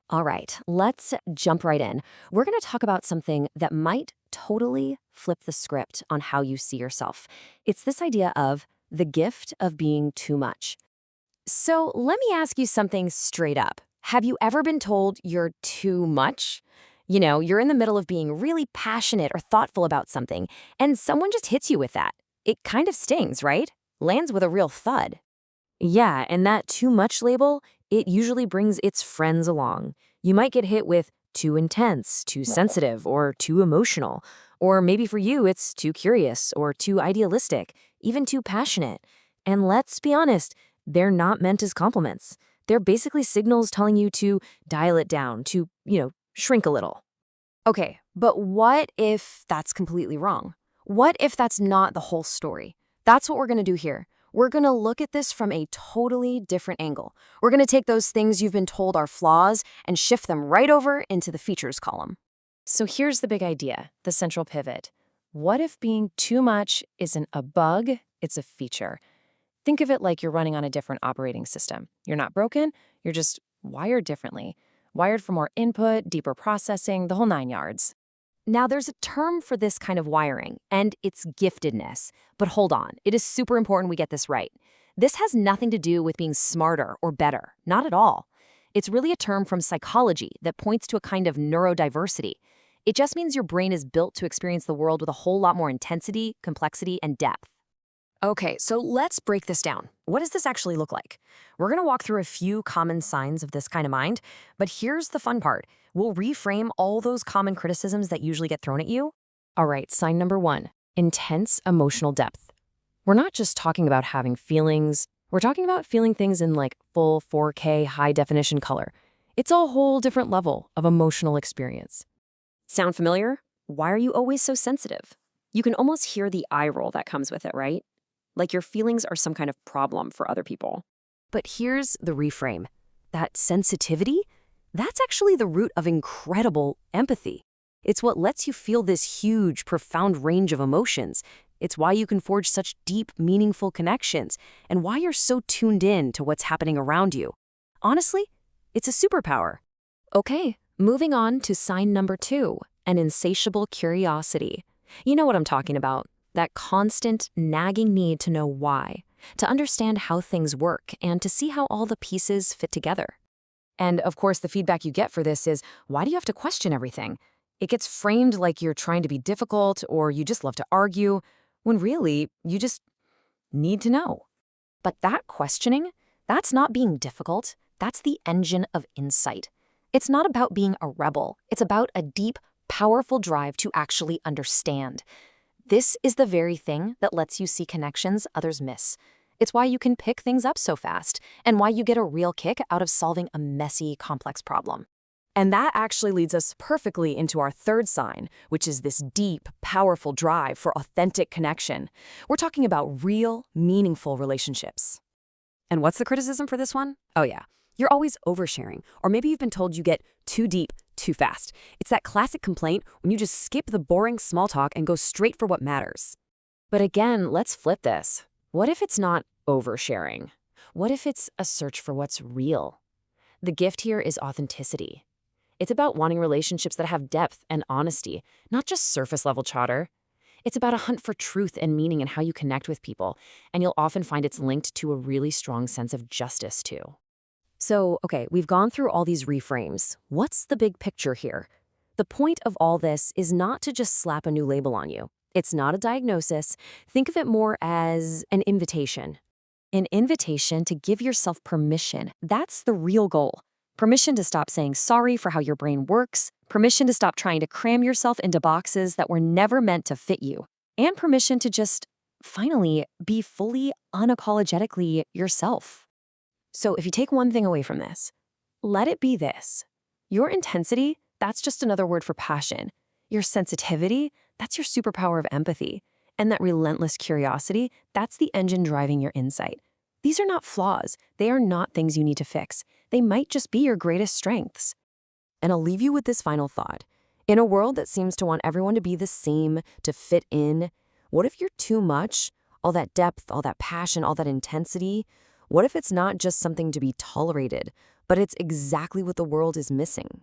All right, let's jump right in. We're going to talk about something that might totally flip the script on how you see yourself. It's this idea of the gift of being too much. So let me ask you something straight up. Have you ever been told you're too much? You're in the middle of being really passionate or thoughtful about something, and someone just hits you with that. It kind of stings, right? Lands with a real thud. Yeah, and that too much label, it usually brings its friends along. You might get hit with too intense, too sensitive, or too emotional. Or maybe for you, it's too curious or too idealistic, even too passionate. And let's be honest, they're not meant as compliments. They're basically signals telling you to dial it down, to shrink a little. Okay, but what if that's completely wrong? What if that's not the whole story? That's what we're going to do here. We're going to look at this from a totally different angle. We're going to take those things you've been told are flaws and shift them right over into the features column. So here's the big idea, the central pivot. What if being too much isn't a bug, it's a feature? Think of it like you're running on a different operating system. You're not broken, you're just wired differently. Wired for more input, deeper processing, the whole 9 yards. Now, there's a term for this kind of wiring, and it's giftedness. But hold on, it is super important we get this right. This has nothing to do with being smarter or better, not at all. It's really a term from psychology that points to a kind of neurodiversity. It just means your brain is built to experience the world with a whole lot more intensity, complexity, and depth. Okay, so let's break this down. What does this actually look like? We're going to walk through a few common signs of this kind of mind, but here's the fun part. We'll reframe all those common criticisms that usually get thrown at you. All right, sign number 1, intense emotional depth. We're not just talking about having feelings. We're talking about feeling things in like full 4K high definition color. It's a whole different level of emotional experience. Sound familiar? Why are you always so sensitive? You can almost hear the eye roll that comes with it, right? Like your feelings are some kind of problem for other people. But here's the reframe. That sensitivity, that's actually the root of incredible empathy. It's what lets you feel this huge, profound range of emotions. It's why you can forge such deep, meaningful connections, and why you're so tuned in to what's happening around you. Honestly, it's a superpower. Okay, moving on to sign number 2, an insatiable curiosity. You know what I'm talking about. That constant, nagging need to know why, to understand how things work, and to see how all the pieces fit together. And of course, the feedback you get for this is, why do you have to question everything? It gets framed like you're trying to be difficult or you just love to argue, when really, you just need to know. But that questioning, that's not being difficult. That's the engine of insight. It's not about being a rebel. It's about a deep, powerful drive to actually understand. This is the very thing that lets you see connections others miss. It's why you can pick things up so fast, and why you get a real kick out of solving a messy, complex problem. And that actually leads us perfectly into our third sign, which is this deep, powerful drive for authentic connection. We're talking about real, meaningful relationships. And what's the criticism for this one? Oh yeah, you're always oversharing, or maybe you've been told you get too deep, too fast. It's that classic complaint when you just skip the boring small talk and go straight for what matters. But again, let's flip this. What if it's not oversharing? What if it's a search for what's real? The gift here is authenticity. It's about wanting relationships that have depth and honesty, not just surface-level chatter. It's about a hunt for truth and meaning in how you connect with people, and you'll often find it's linked to a really strong sense of justice, too. So, okay, we've gone through all these reframes. What's the big picture here? The point of all this is not to just slap a new label on you. It's not a diagnosis. Think of it more as an invitation. An invitation to give yourself permission. That's the real goal. Permission to stop saying sorry for how your brain works. Permission to stop trying to cram yourself into boxes that were never meant to fit you. And permission to just, finally, be fully, unapologetically yourself. So if you take one thing away from this, let it be this. Your intensity, that's just another word for passion. Your sensitivity, that's your superpower of empathy. And that relentless curiosity, that's the engine driving your insight. These are not flaws. They are not things you need to fix. They might just be your greatest strengths. And I'll leave you with this final thought. In a world that seems to want everyone to be the same, to fit in, what if you're too much? All that depth, all that passion, all that intensity? What if it's not just something to be tolerated, but it's exactly what the world is missing.